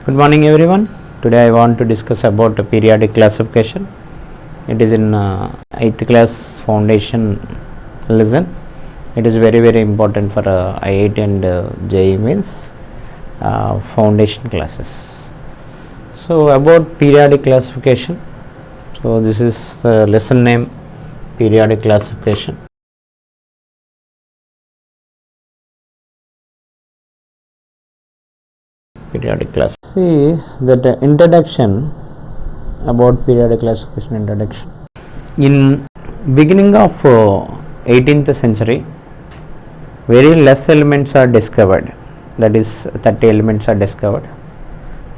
Good morning everyone. Today I want to discuss about periodic classification. It is in 8th class foundation lesson. It is very important for IIT and JEE means foundation classes. So about periodic classification. So this is the lesson name, periodic classification. Periodic class. See that introduction about periodic classification introduction. In beginning of 18th century, very less elements are discovered. That is 30 elements are discovered.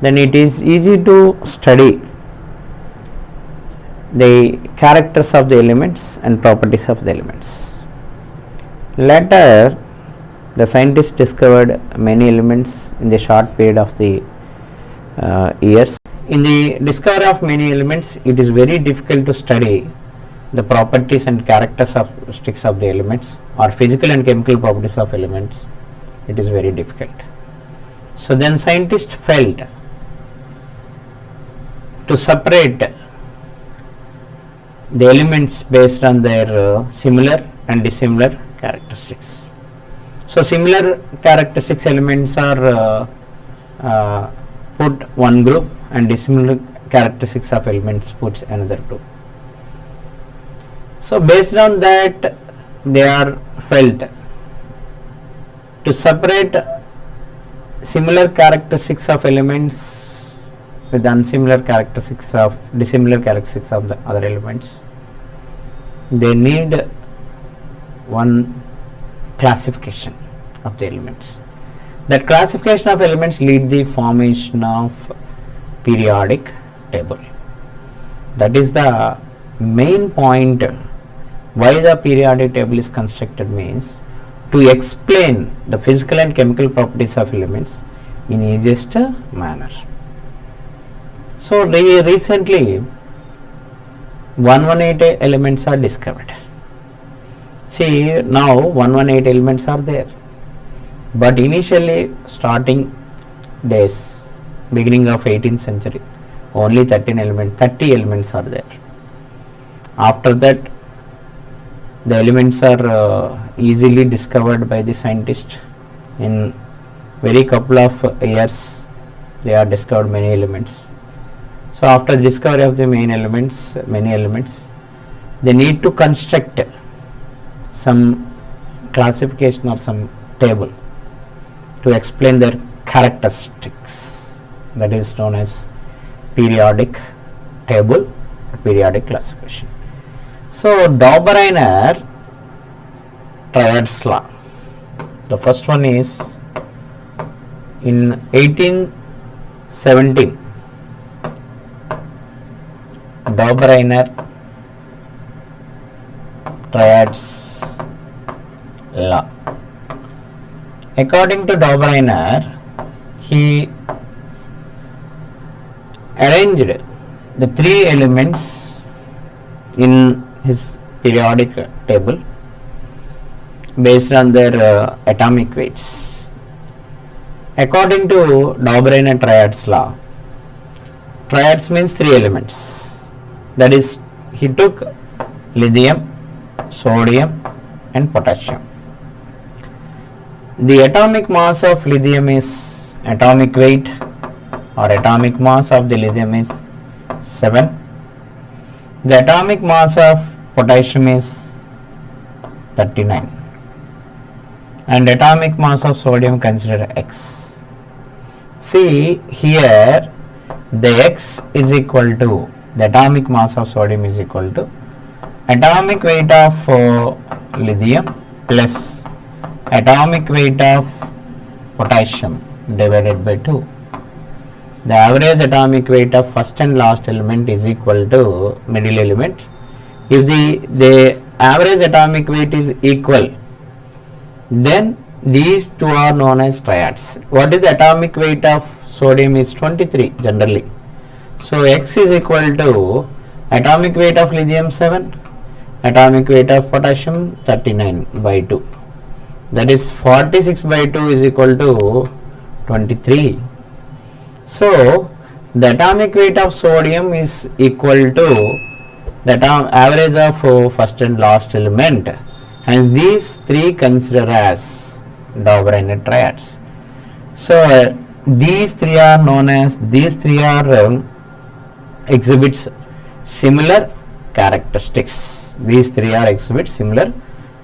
Then it is easy to study the characters of the elements and properties of the elements. Later, the scientists discovered many elements in the short period of the years. In the discovery of many elements, it is very difficult to study the properties and characteristics of the elements or physical and chemical properties of elements. It is very difficult. So then scientists felt to separate the elements based on their similar and dissimilar characteristics. So similar characteristics elements are put one group and dissimilar characteristics of elements put another group. So based on that, they are felt to separate similar characteristics of elements with dissimilar characteristics of the other elements. They need one classification of the elements. That classification of elements lead the formation of periodic table. That is the main point why the periodic table is constructed, means to explain the physical and chemical properties of elements in easiest manner. So recently 118 elements are discovered. See, now 118 elements are there, but initially starting days, beginning of 18th century, only 30 elements are there. After that, the elements are easily discovered by the scientists. In very couple of years, they are discovered many elements. So after the discovery of the many elements, they need to construct some classification or some table to explain their characteristics. That is known as periodic table, periodic classification. So Dobereiner Traids law. The first one is in 1817. Dobereiner Traids law. According to Dobereiner, he arranged the three elements in his periodic table based on their atomic weights. According to Dobereiner Traids law, triads means three elements. That is, he took lithium, sodium and potassium. The atomic mass of lithium is atomic weight or atomic mass of the lithium is 7. The atomic mass of potassium is 39 and atomic mass of sodium considered X. See here, the X is equal to, the atomic mass of sodium is equal to atomic weight of lithium plus atomic weight of potassium divided by 2. The average atomic weight of first and last element is equal to middle element. If the average atomic weight is equal, then these two are known as triads. What is the atomic weight of sodium is 23 generally. So X is equal to atomic weight of lithium 7, atomic weight of potassium 39 by 2. That is 46 by 2 is equal to 23. So the atomic weight of sodium is equal to the average of first and last element, and these three consider as Dobereiner triads. So these three are known as, these three are exhibits similar characteristics. These three are exhibit similar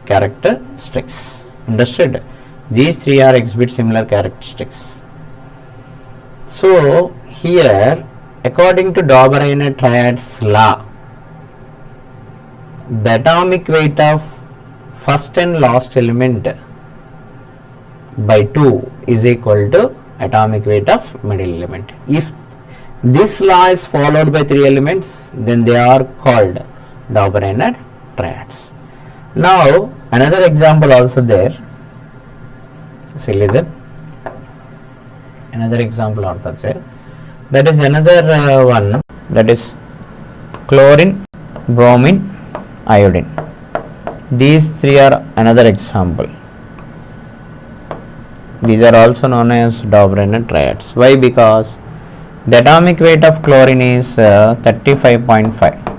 characteristics. Understood? These three are exhibit similar characteristics. So here, according to Dobereiner triads law, the atomic weight of first and last element by 2 is equal to atomic weight of middle element. If this law is followed by 3 elements, then they are called Dobereiner triads. Now another example also there. See, listen. Another example also there. That is another one, that is chlorine, bromine, iodine. These three are another example. These are also known as Dobereiner triads. Why? Because the atomic weight of chlorine is 35.5.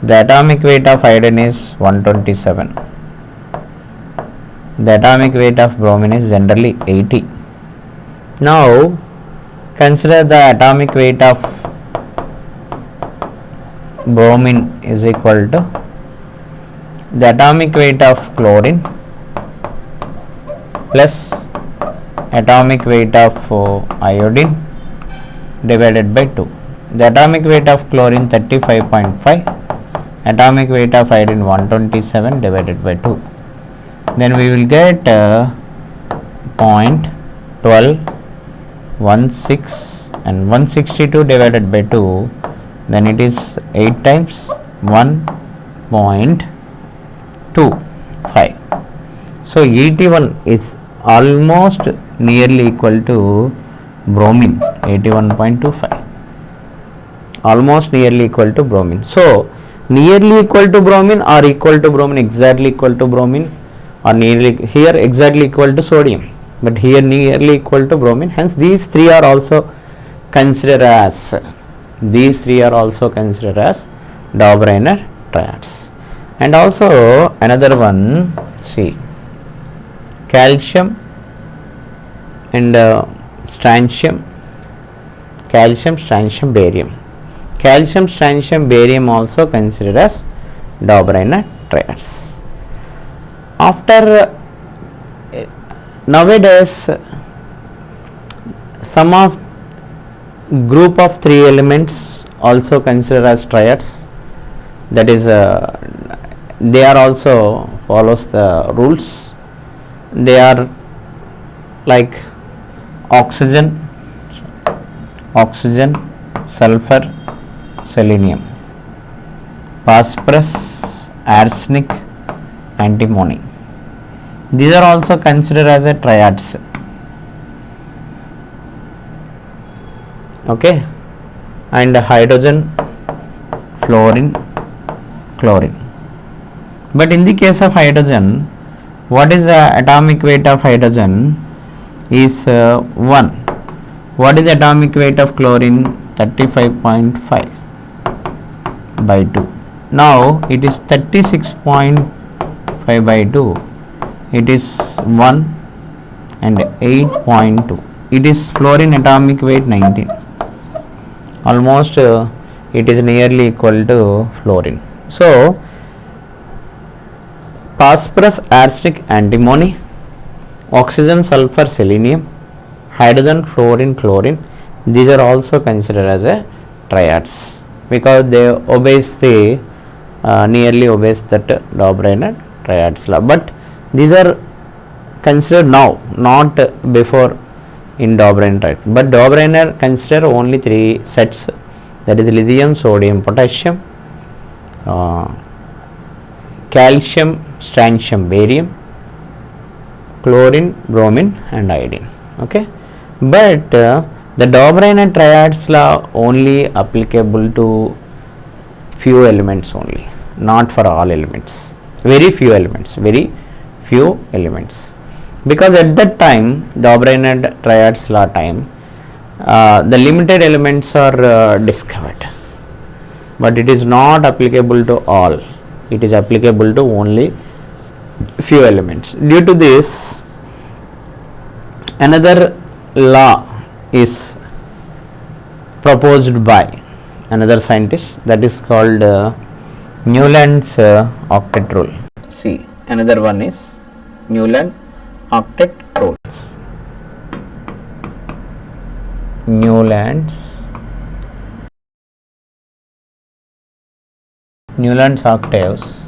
The atomic weight of iodine is 127. The atomic weight of bromine is generally 80. Now consider the atomic weight of bromine is equal to the atomic weight of chlorine plus atomic weight of iodine divided by 2. The atomic weight of chlorine 35.5, atomic weight of iodine 127 divided by 2. Then we will get 0.12, 16 and 162 divided by 2. Then it is 8 times 1.25. So 81 is almost nearly equal to bromine, 81.25, almost nearly equal to bromine. So nearly equal to bromine or equal to bromine, exactly equal to bromine, or nearly, here exactly equal to sodium, but here nearly equal to bromine. Hence these three are also considered as, Dobereiner triads. And also another one, see, calcium and strontium, barium. Calcium, strontium, barium also considered as Dobereiner triads. After nowadays, some of group of 3 elements also considered as triads. That is, they are also follows the rules. They are like oxygen, sulfur, selenium, phosphorus, arsenic, antimony. These are also considered as a triads. Okay, and hydrogen, fluorine, chlorine. But in the case of hydrogen, what is the atomic weight of hydrogen is 1. What is the atomic weight of chlorine? 35.5 by 2. Now it is 36.5 by 2. It is 1 and 8.2. It is fluorine atomic weight 19. Almost it is nearly equal to fluorine. So phosphorus, arsenic, antimony, oxygen, sulfur, selenium, hydrogen, fluorine, chlorine, these are also considered as a triads because they obeys the nearly obeys that Dobereiner triads law. But these are considered now, not before in Dobereiner triad. But Dobereiner consider only 3 sets, that is lithium, sodium, potassium, calcium, strontium, barium, chlorine, bromine and iodine. Okay, but the Dobereiner triads law only applicable to few elements only, not for all elements. Very few elements, because at that time, Dobereiner triads law time, the limited elements are discovered, but it is not applicable to all. It is applicable to only few elements. Due to this, another law is proposed by another scientist, that is called Newland's octet rule. See, another one is Newland octet rule. Newland's octaves.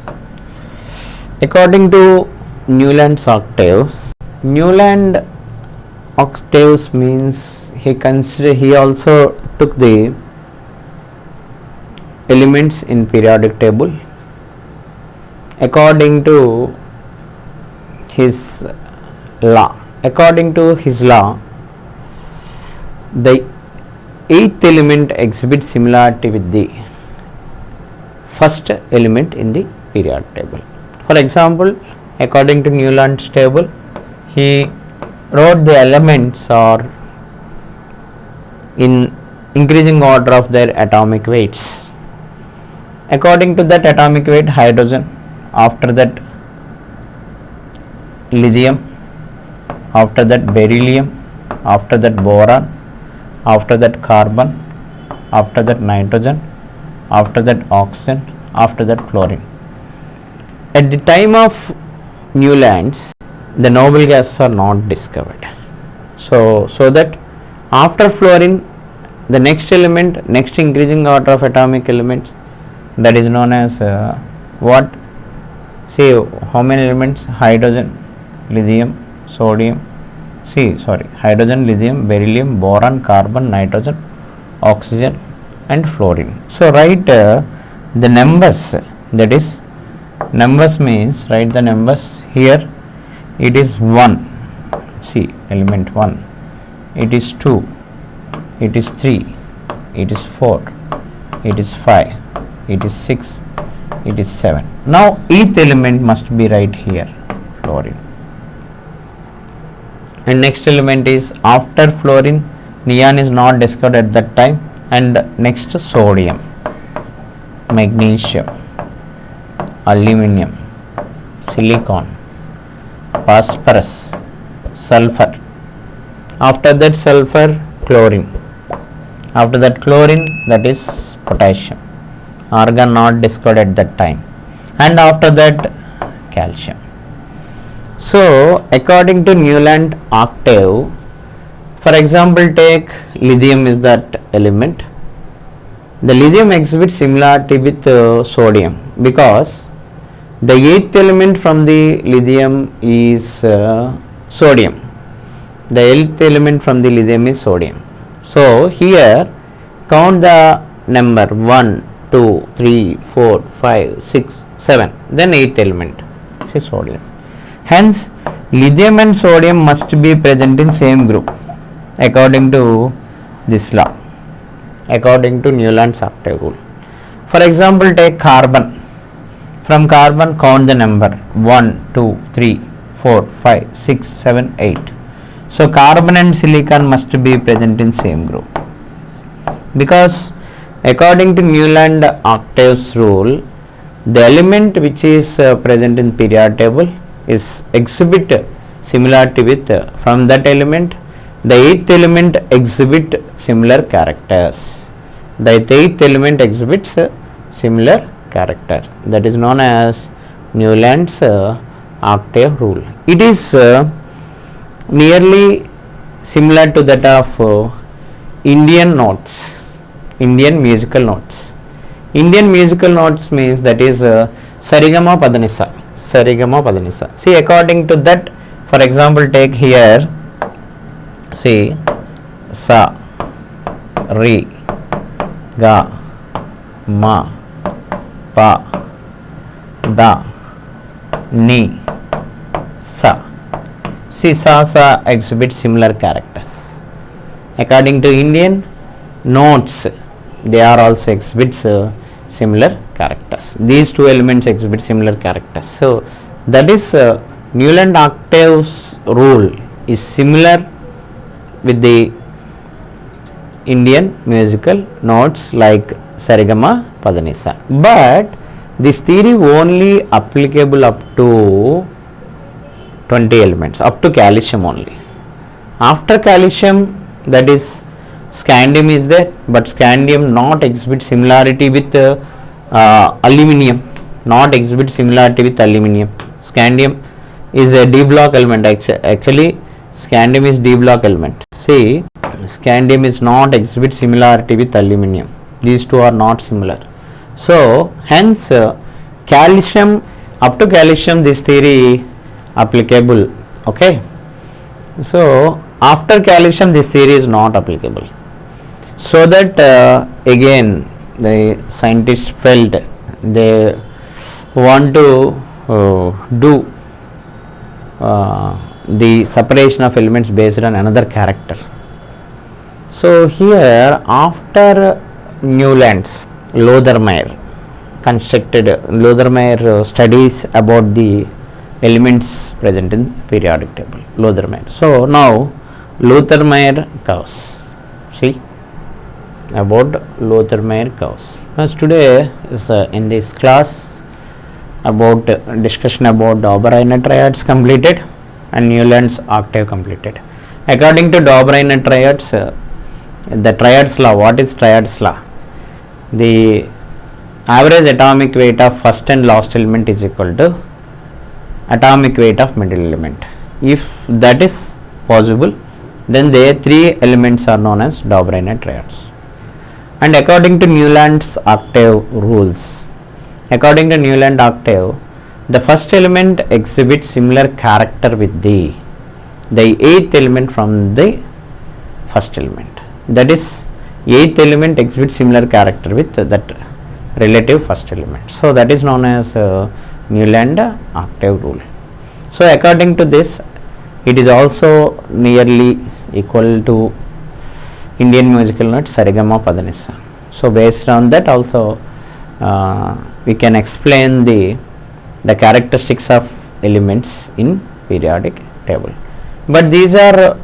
According to Newland's octaves, Newland octaves means he also took the elements in periodic table. According to his law, the eighth element exhibits similarity with the first element in the periodic table. For example, according to Newland's table, he wrote the elements are in increasing order of their atomic weights. According to that atomic weight, hydrogen, after that lithium, after that beryllium, after that boron, after that carbon, after that nitrogen, after that oxygen, after that fluorine. At the time of Newland's, the noble gases are not discovered. So that after fluorine, the next element, next increasing order of atomic elements, that is known as what? See, how many elements? Hydrogen, lithium, sodium. Hydrogen, lithium, beryllium, boron, carbon, nitrogen, oxygen, and fluorine. So write the numbers. That is, numbers means write the numbers here. It is 1. See, element 1. It is 2. It is 3. It is 4. It is 5. It is 6. It is 7. Now each element must be right here, fluorine. And next element is after fluorine, neon is not discovered at that time. And next, sodium, magnesium, aluminum, silicon, phosphorus, sulfur. After that sulfur, chlorine. After that chlorine, that is potassium, argon not discovered at that time. And after that, calcium. So according to Newland octave, for example, take lithium is that element. The lithium exhibits similarity with sodium because the eighth element from the lithium is sodium. The eighth element from the lithium is sodium. So here count the number 1, 2, 3, 4, 5, 6, 7, then eighth element, say sodium. Hence, lithium and sodium must be present in same group according to this law, according to Newland's octave rule. For example, take carbon. From carbon, count the number 1, 2, 3, 4, 5, 6, 7, 8. So carbon and silicon must be present in same group because according to Newland octaves rule, the element which is present in periodic table is exhibit similarity with from that element. The eighth element exhibit similar characters. The eighth element exhibits similar character. That is known as Newland's octave rule. It is nearly similar to that of Indian notes, Indian musical notes. Indian musical notes means that is Sarigama Padanisa. Sarigama Padanisa. See, according to that, for example, take here. See, Sa, Re, Ga, Ma, Pa, Da, Ni, Sa. See, Sa exhibits similar characters. According to Indian notes, they are also exhibits similar characters. These two elements exhibit similar characters. So that is Newland octaves rule is similar with the Indian musical notes like Sarigama Padanisa. But this theory only applicable up to 20 elements, up to calcium only. After calcium, that is scandium is there, but scandium not exhibit similarity with aluminium, not exhibit similarity with aluminium. Scandium is a D block element. Actually scandium is D block element. See, scandium is not exhibit similarity with aluminium. These two are not similar. So hence calcium, up to calcium this theory applicable. Okay, so after calcium this theory is not applicable. So that again the scientists felt they want to do the separation of elements based on another character. So here after Newlands, Dobereiner constructed, Dobereiner studies about the elements present in periodic table, Dobereiner. So now Dobereiner curves, see about Dobereiner curves. As today is in this class about discussion about Dobereiner triads completed and Newlands octave completed. According to Dobereiner triads, the triads law, what is triads law? The average atomic weight of first and last element is equal to atomic weight of middle element. If that is possible, then the three elements are known as Dobereiner triads. And according to Newlands octave rules, according to Newland octave, the first element exhibits similar character with the eighth element from the first element. That is, eighth element exhibits similar character with that relative first element. So that is known as Newland octave rule. So according to this, it is also nearly equal to Indian musical notes Sarigama Padanisa. So based on that also we can explain the characteristics of elements in periodic table. But these are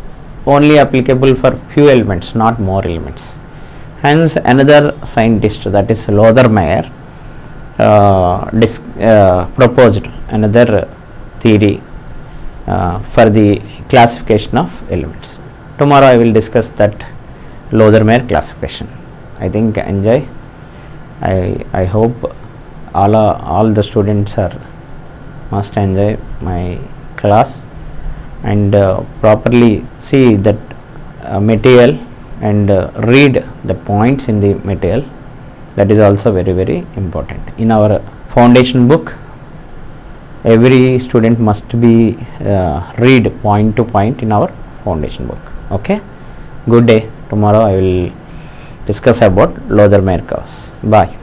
only applicable for few elements, not more elements. Hence another scientist, that is Dobereiner, proposed another theory for the classification of elements. Tomorrow I will discuss that Dobereiner classification. I think enjoy. I hope all the students must enjoy my class and properly see that material and read the points in the material. That is also very, very important. In our foundation book, every student must be read point to point in our foundation book. Okay, good day. Tomorrow I will discuss about Dobereiner curves. Bye.